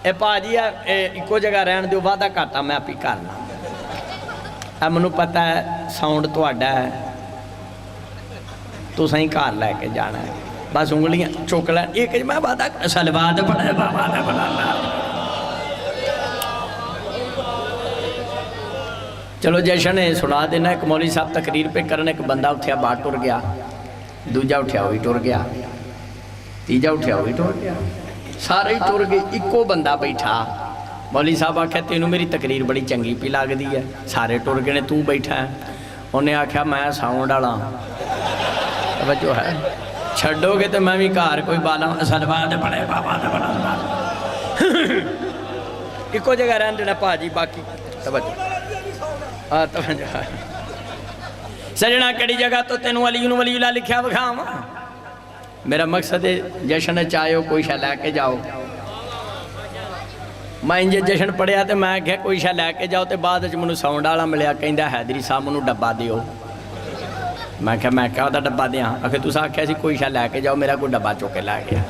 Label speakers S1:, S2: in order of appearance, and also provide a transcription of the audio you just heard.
S1: ये भाजी इको जगह रहन दो, वादा घाटा मैं आप ही करना। मैनू पता है साउंड तुहाडा है, तुसां ही घर लैके जाना है, बस उंगलियां चुक लै। एक मैं वादा सलवाद बड़ा वादा बना। चलो जशन सुना देना। एक मौलवी साहब तकरीर पे करन, एक बंदा उठ्या बाहर टुर गया, दूजा उठ्या वही टुर गया, तीजा उठ्या वही टुर गया, सारे ही टुर गए। इको बंदा बैठा। मौलवी साहब आख्या तेनू मेरी तकरीर बड़ी चंगी पी लगती है, सारे टुर गए ने, तू बैठा है। उन्हें आख्या मैं साउंड वाला बच्चो है, छड्डोगे तो मैं भी घर कोई बाला सलवाद बड़े बाबा बना। इको जगह रहन देना भाजी, बाकी सजना कड़ी जगह तो तेन वलीला लिखा विखाव। मेरा मकसद है जशन चाहो कोई शा लैके जाओ। मैं इंजे जशन पढ़िया तो मैं क्या कोई शा लैके जाओ, तो बाद मैं साउंड वाला मिलया, कहता हैदरी साहब मैं डब्बा दिओ। मैं क्या वह डब्बा दिया? आखिर तुस आख्या सी कोई शा लैके जाओ, मेरा कोई डब्बा चुक के लै गया।